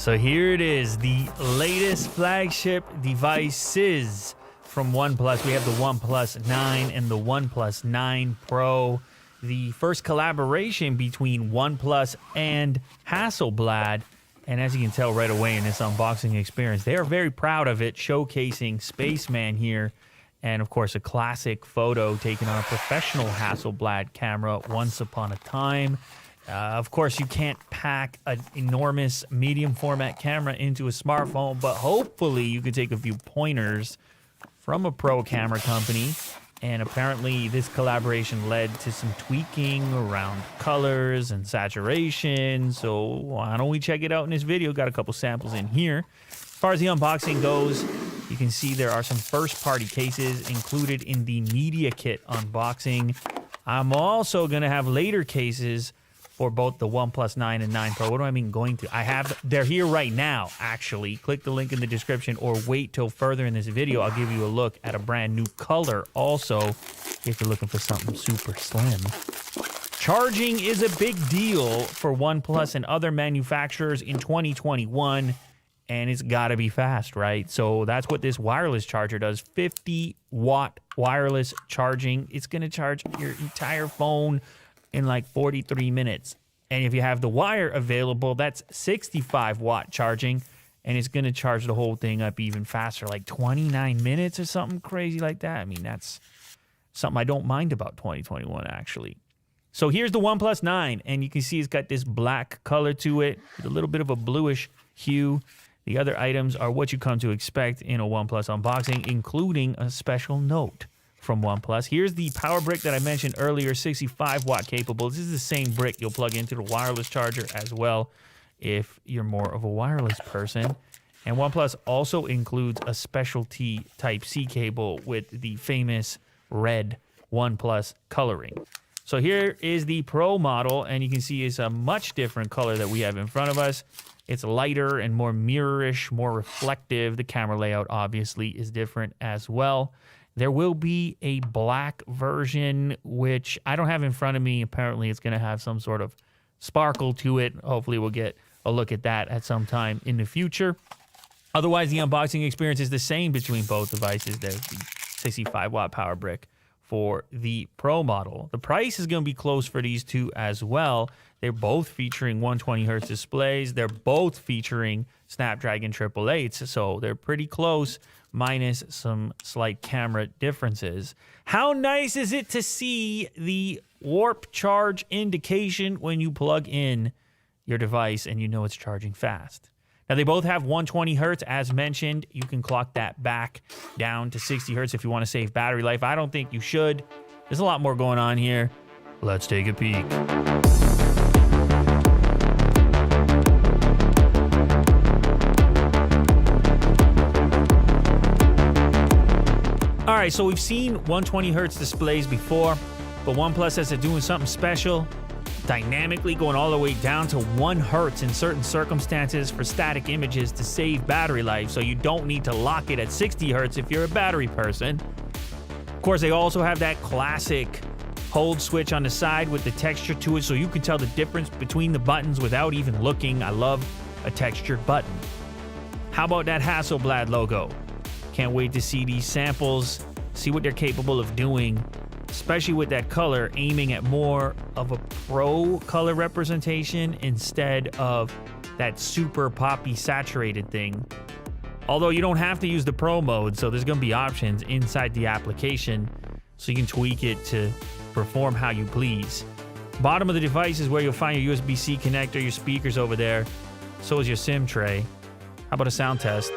So here it is, the latest flagship devices from OnePlus. We have the OnePlus 9 and the OnePlus 9 Pro. The first collaboration between OnePlus and Hasselblad. And as you can tell right away in this unboxing experience, they are very proud of it, showcasing Spaceman here. And of course, a classic photo taken on a professional Hasselblad camera once upon a time. Of course, you can't pack an enormous medium format camera into a smartphone, but hopefully you can take a few pointers from a pro camera company. And apparently this collaboration led to some tweaking around colors and saturation. So why don't we check it out in this video? Got a couple samples in here. As far as the unboxing goes, you can see there are some first-party cases included in the media kit unboxing. I'm also going to have later cases for both the OnePlus 9 and 9 Pro. What do I mean going to? They're here right now, actually. Click the link in the description or wait till further in this video. I'll give you a look at a brand new color also if you're looking for something super slim. Charging is a big deal for OnePlus and other manufacturers in 2021, and it's got to be fast, right? So that's what this wireless charger does. 50-watt wireless charging. It's going to charge your entire phone in like 43 minutes. And if you have the wire available, that's 65-watt charging, and it's going to charge the whole thing up even faster, like 29 minutes or something crazy like that. I mean, that's something I don't mind about 2021, actually. So here's the OnePlus 9, and you can see it's got this black color to it with a little bit of a bluish hue. The other items are what you come to expect in a OnePlus unboxing, including a special note from OnePlus. Here's the power brick that I mentioned earlier, 65-watt capable. This is the same brick you'll plug into the wireless charger as well if you're more of a wireless person. And OnePlus also includes a specialty Type-C cable with the famous red OnePlus coloring. So here is the Pro model, and you can see it's a much different color that we have in front of us. It's lighter and more mirrorish, more reflective. The camera layout obviously is different as well. There will be a black version, which I don't have in front of me. Apparently, it's going to have some sort of sparkle to it. Hopefully, we'll get a look at that at some time in the future. Otherwise, the unboxing experience is the same between both devices. There's the 65-watt power brick for the Pro model. The price is going to be close for these two as well. They're both featuring 120Hz displays. They're both featuring Snapdragon 888s, so they're pretty close, minus some slight camera differences. How nice is it to see the warp charge indication when you plug in your device and you know it's charging fast? Now, they both have 120 Hz, as mentioned. You can clock that back down to 60 Hz if you want to save battery life. I don't think you should. There's a lot more going on here. Let's take a peek. All right, so we've seen 120 Hz displays before, but OnePlus says they're doing something special, dynamically going all the way down to 1 Hz in certain circumstances for static images to save battery life, so you don't need to lock it at 60 Hz if you're a battery person. Of course, they also have that classic hold switch on the side with the texture to it, so you can tell the difference between the buttons without even looking. I love a textured button. How about that Hasselblad logo? Can't wait to see these samples, see what they're capable of doing, especially with that color, aiming at more of a pro color representation instead of that super poppy saturated thing. Although you don't have to use the pro mode, so there's going to be options inside the application so you can tweak it to perform how you please. Bottom of the device is where you'll find your USB-C connector, your speakers over there. So is your SIM tray. How about a sound test?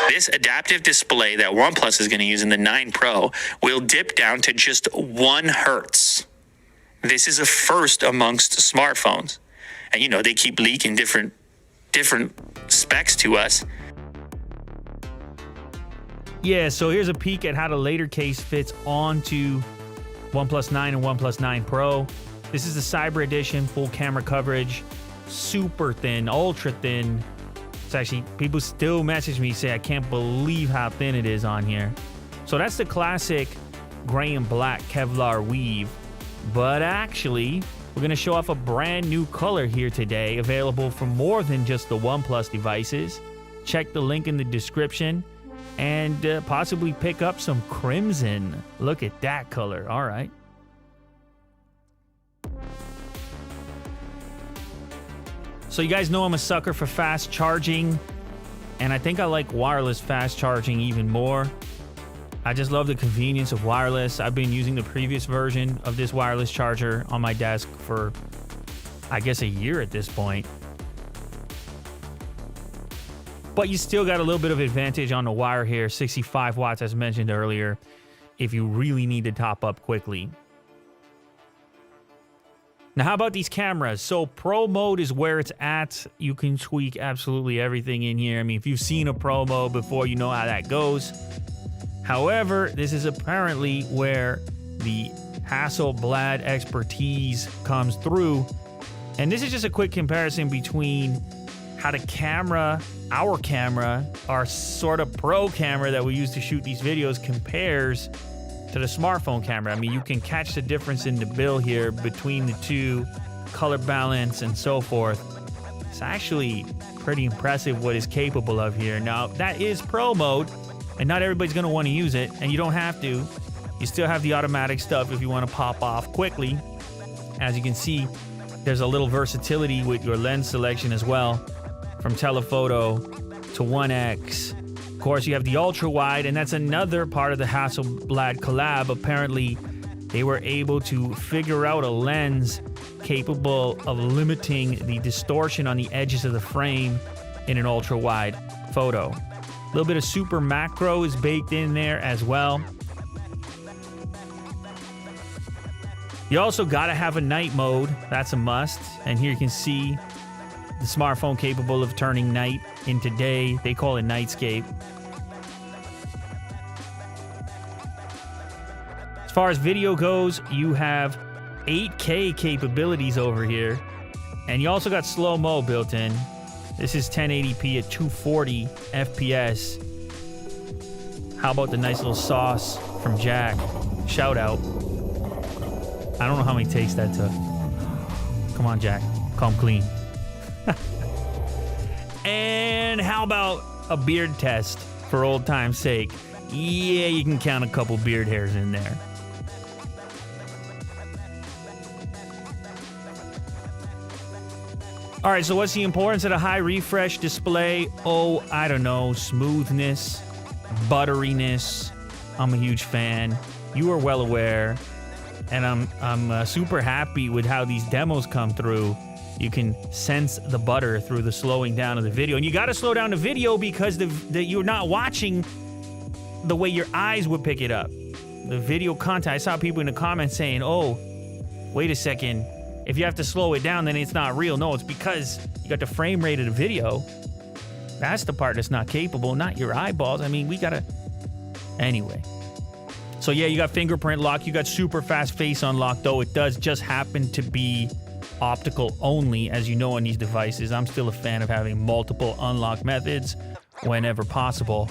This adaptive display that OnePlus is going to use in the 9 Pro will dip down to just 1 Hertz. This is a first amongst smartphones. And you know, they keep leaking different specs to us. Yeah, so here's a peek at how the later case fits onto OnePlus 9 and OnePlus 9 Pro. This is the Cyber Edition, full camera coverage, super thin, ultra thin. It's actually, people still message me, say, I can't believe how thin it is on here. So that's the classic gray and black Kevlar weave. But actually, we're going to show off a brand new color here today, available for more than just the OnePlus devices. Check the link in the description and possibly pick up some crimson. Look at that color. All right. So you guys know I'm a sucker for fast charging, and I think I like wireless fast charging even more. I just love the convenience of wireless. I've been using the previous version of this wireless charger on my desk for, I guess, a year at this point. But you still got a little bit of advantage on the wire here, 65 watts as mentioned earlier, if you really need to top up quickly. Now, how about these cameras? So Pro mode is where it's at. You can tweak absolutely everything in here. I mean, if you've seen a Pro mode before, you know how that goes. However, this is apparently where the Hasselblad expertise comes through. And this is just a quick comparison between how the camera, our sort of pro camera that we use to shoot these videos, compares to the smartphone camera. I mean, you can catch the difference in the bill here between the two, color balance and so forth. It's actually pretty impressive what it's capable of here. Now, that is Pro mode, and not everybody's going to want to use it, and you don't have to. You still have the automatic stuff if you want to pop off quickly. As you can see, there's a little versatility with your lens selection as well, from telephoto to 1x. Of course, you have the ultra wide, and that's another part of the Hasselblad collab. Apparently, they were able to figure out a lens capable of limiting the distortion on the edges of the frame in an ultra wide photo. A little bit of super macro is baked in there as well. You also got to have a night mode. That's a must. And here you can see the smartphone capable of turning night into day. They call it nightscape. As far as video goes, you have 8K capabilities over here. And you also got slow-mo built in. This is 1080p at 240 FPS. How about the nice little sauce from Jack? Shout out. I don't know how many takes that took. Come on, Jack. Come clean. And how about a beard test for old time's sake? Yeah, you can count a couple beard hairs in there. All right, so what's the importance of a high refresh display? Oh, I don't know, smoothness, butteriness. I'm a huge fan. You are well aware. And I'm super happy with how these demos come through. You can sense the butter through the slowing down of the video. And you got to slow down the video because you're not watching the way your eyes would pick it up. The video content, I saw people in the comments saying, oh, wait a second. If you have to slow it down, then it's not real. No, it's because you got the frame rate of the video. That's the part that's not capable, not your eyeballs. I mean, we got to... Anyway. So yeah, you got fingerprint lock. You got super fast face unlock, though it does just happen to be optical only, as you know, on these devices. I'm still a fan of having multiple unlock methods whenever possible.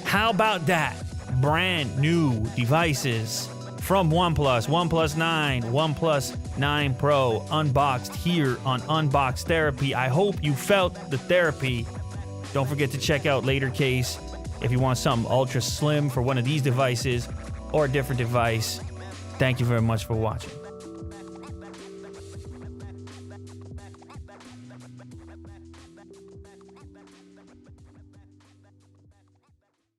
How about that? Brand new devices from OnePlus. OnePlus 9, OnePlus 9 Pro, unboxed here on Unbox Therapy. I hope you felt the therapy. Don't forget to check out Later Case if you want something ultra slim for one of these devices or a different device. Thank you very much for watching.